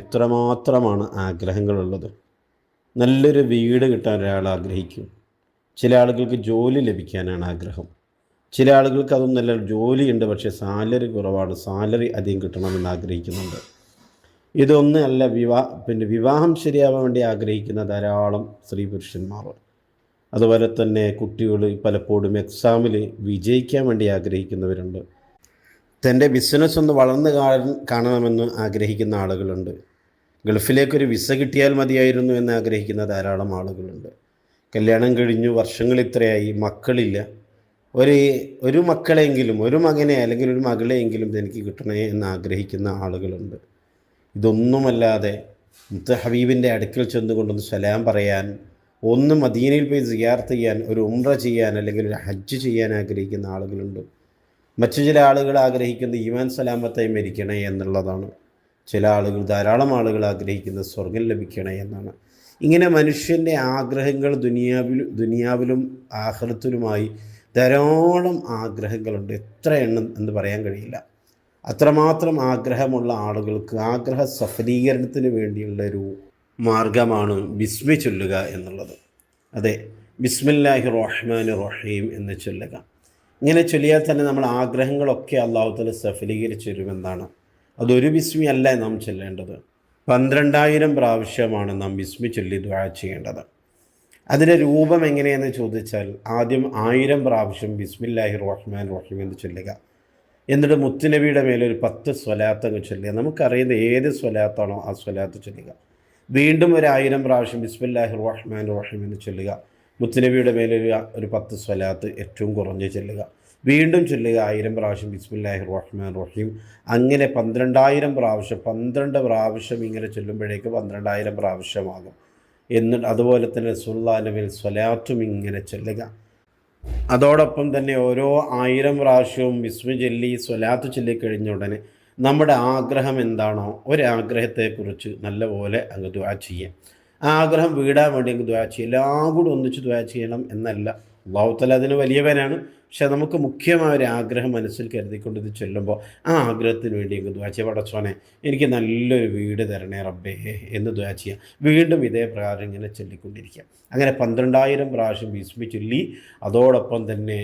എത്രമാത്രമാണ് ആഗ്രഹങ്ങളുള്ളത്. നല്ലൊരു വീട് കിട്ടാൻ ഒരാൾ ആഗ്രഹിക്കും. ചില ആളുകൾക്ക് ജോലി ലഭിക്കാനാണ് ആഗ്രഹം. ചില ആളുകൾക്ക് അതൊന്നല്ല, ജോലിയുണ്ട് പക്ഷേ സാലറി കുറവാണ്, സാലറി അധികം കിട്ടണമെന്ന് ആഗ്രഹിക്കുന്നുണ്ട്. ഇതൊന്നും അല്ല, വിവാഹം ശരിയാവാൻ വേണ്ടി ആഗ്രഹിക്കുന്ന ധാരാളം സ്ത്രീ പുരുഷന്മാർ. അതുപോലെ തന്നെ കുട്ടികൾ പലപ്പോഴും എക്സാമിൽ വിജയിക്കാൻ വേണ്ടി ആഗ്രഹിക്കുന്നവരുണ്ട്. തൻ്റെ ബിസിനസ് ഒന്ന് വളർന്ന് കാണണമെന്ന് ആഗ്രഹിക്കുന്ന ആളുകളുണ്ട്. ഗൾഫിലേക്കൊരു വിസ കിട്ടിയാൽ മതിയായിരുന്നു എന്ന് ആഗ്രഹിക്കുന്ന ധാരാളം ആളുകളുണ്ട്. കല്യാണം കഴിഞ്ഞു, വർഷങ്ങൾ ഇത്രയായി, മക്കളില്ല. ഒരു മക്കളെങ്കിലും, ഒരു മകനെ അല്ലെങ്കിൽ ഒരു മകളെയെങ്കിലും എനിക്ക് കിട്ടണേ എന്ന് ആഗ്രഹിക്കുന്ന ആളുകളുണ്ട്. ഇതൊന്നുമല്ലാതെ മുത്ത് ഹബീബിൻ്റെ അടുക്കൽ ചെന്നുകൊണ്ടൊന്ന് സലാം പറയാൻ, ഒന്ന് മദീനയിൽ പോയി സിയാറത്ത് ചെയ്യാൻ, ഒരു ഉംറ ചെയ്യാൻ അല്ലെങ്കിൽ ഒരു ഹജ്ജ് ചെയ്യാൻ ആഗ്രഹിക്കുന്ന ആളുകളുണ്ട്. മറ്റു ചില ആളുകൾ ആഗ്രഹിക്കുന്ന ഈമാൻ സലാമത്തായി മരിക്കണേ എന്നുള്ളതാണ്. ചില ആളുകൾ, ധാരാളം ആളുകൾ ആഗ്രഹിക്കുന്ന സ്വർഗം ലഭിക്കണേ എന്നാണ്. ഇങ്ങനെ മനുഷ്യൻ്റെ ആഗ്രഹങ്ങൾ ദുനിയാവിലും ആഖിറത്തിലുമായി ധാരാളം ആഗ്രഹങ്ങളുണ്ട്. എത്ര എണ്ണം എന്ന് പറയാൻ കഴിയില്ല. അത്രമാത്രം ആഗ്രഹമുള്ള ആളുകൾക്ക് ആഗ്രഹ സഫലീകരണത്തിന് വേണ്ടിയുള്ളൊരു മാർഗമാണ് ബിസ്മി ചൊല്ലുക എന്നുള്ളത്. അതെ, ബിസ്മില്ലാഹി റഹ്മാനി റഹീം എന്ന് ചൊല്ലുക. ഇങ്ങനെ ചൊല്ലിയാൽ തന്നെ നമ്മൾ ആഗ്രഹങ്ങളൊക്കെ അല്ലാഹു തആല സഫലീകരിച്ചു തരുമെന്നാണ്. അതൊരു ബിസ്മി അല്ല നാം ചൊല്ലേണ്ടത്, 12,000 പ്രാവശ്യമാണ് നാം ബിസ്മി ചൊല്ലി ദുആ ചെയ്യേണ്ടത്. അതിൻ്റെ രൂപം എങ്ങനെയെന്ന് ചോദിച്ചാൽ, ആദ്യം 1000 പ്രാവശ്യം ബിസ്മില്ലാഹി റഹ്മാൻ റഹീം എന്ന് ചൊല്ലുക. എന്നിട്ട് മുത്തുനബിയുടെ മേലെ ഒരു 10 സ്വലാത്ത് അങ്ങ് ചൊല്ലുക. നമുക്കറിയുന്ന ഏത് സ്വലാത്താണോ ആ സ്വലാത്ത് ചൊല്ലുക. വീണ്ടും ഒരു 1000 പ്രാവശ്യം ബിസ്മില്ലാഹി റഹ്മാൻ റഹീം എന്ന് ചൊല്ലുക. മുത്തുനബിയുടെ മേലെ ഒരു 10 സ്വലാത്ത് ഏറ്റവും കുറഞ്ഞ് ചൊല്ലുക. വീണ്ടും ചൊല്ലുക 1000 പ്രാവശ്യം ബിസ്മില്ലാഹി റഹ്മാൻ റഹീം. അങ്ങനെ 12,000 പ്രാവശ്യം, 12 പ്രാവശ്യം ഇങ്ങനെ ചൊല്ലുമ്പോഴേക്ക് 12,000 പ്രാവശ്യമാകും. എന്നിട്ട് അതുപോലെ തന്നെ റസൂലുള്ളാഹിന്റെ മേൽ സ്വലാത്തും ഇങ്ങനെ ചൊല്ലുക. അതോടൊപ്പം തന്നെ ഓരോ 1000 പ്രാവശ്യവും ബിസ്മി ചൊല്ലി സ്വലാത്ത് ചൊല്ലിക്കഴിഞ്ഞ ഉടനെ നമ്മുടെ ആഗ്രഹം എന്താണോ ഒരാഗ്രഹത്തെക്കുറിച്ച് നല്ലപോലെ അങ്ങ് ദുആ ചെയ്യുക. ആ ആഗ്രഹം വീടാൻ വേണ്ടി അങ്ങ് ദുആ ചെയ്യുക. എല്ലാം കൂടി ഒന്നിച്ച് ദുആ ചെയ്യണം എന്നല്ല, അല്ലാഹു തആല അതിന് വലിയവനാണ്. പക്ഷെ നമുക്ക് മുഖ്യമായ ഒരു ആഗ്രഹം മനസ്സിൽ കരുതിക്കൊണ്ട് ഇത് ചൊല്ലുമ്പോൾ ആ ആഗ്രഹത്തിന് വേണ്ടി അങ്ങ് ദുആ ചെയ്യുക. പടച്ചോനെ എനിക്ക് നല്ലൊരു വീട് തരണേ റബ്ബേ എന്ന് ദുആ ചെയ്യുക. വീണ്ടും ഇതേ പ്രകാരം ഇങ്ങനെ ചൊല്ലിക്കൊണ്ടിരിക്കുക. അങ്ങനെ 12,000 പ്രാവശ്യം ബിസ്മി ചൊല്ലി അതോടൊപ്പം തന്നെ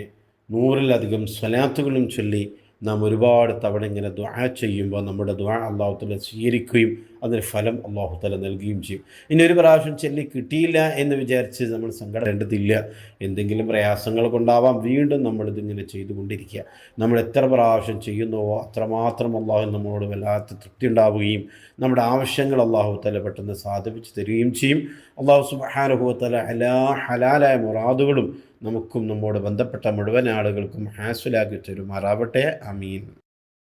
100-ലധികം സ്വലാത്തുകളും ചൊല്ലി നാം ഒരുപാട് തവണ ഇങ്ങനെ ദുആ ചെയ്യുമ്പോൾ നമ്മുടെ ദുആ അല്ലാഹു തആല സ്വീകരിക്കുകയും അതിന് ഫലം അല്ലാഹു തആല നൽകുകയും ചെയ്യും. ഇനി ഒരു പ്രാവശ്യം ചൊല്ലി കിട്ടിയില്ല എന്ന് വിചാരിച്ച് നമ്മൾ സങ്കടപ്പെടേണ്ടതില്ല. എന്തെങ്കിലും പ്രയാസങ്ങൾ കൊണ്ടാവാം, വീണ്ടും നമ്മളിതിങ്ങനെ ചെയ്തുകൊണ്ടിരിക്കുക. നമ്മൾ എത്ര പ്രാവശ്യം ചെയ്യുന്നുവോ അത്രമാത്രം അല്ലാഹു നമ്മളോട് വല്ലാത്ത തൃപ്തി ഉണ്ടാവുകയും നമ്മുടെ ആവശ്യങ്ങൾ അല്ലാഹു തആല പെട്ടെന്ന് സാധിപ്പിച്ച് തരികയും ചെയ്യും. അല്ലാഹു സുബ്ഹാനഹു വ തആല എല്ലാ ഹലാലായ മുറാദുകളും നമുക്കും നമ്മോട് ബന്ധപ്പെട്ട മുഴുവൻ ആളുകൾക്കും ഹാസിലാക്കി തരുമാറാവട്ടെ. ആമീൻ.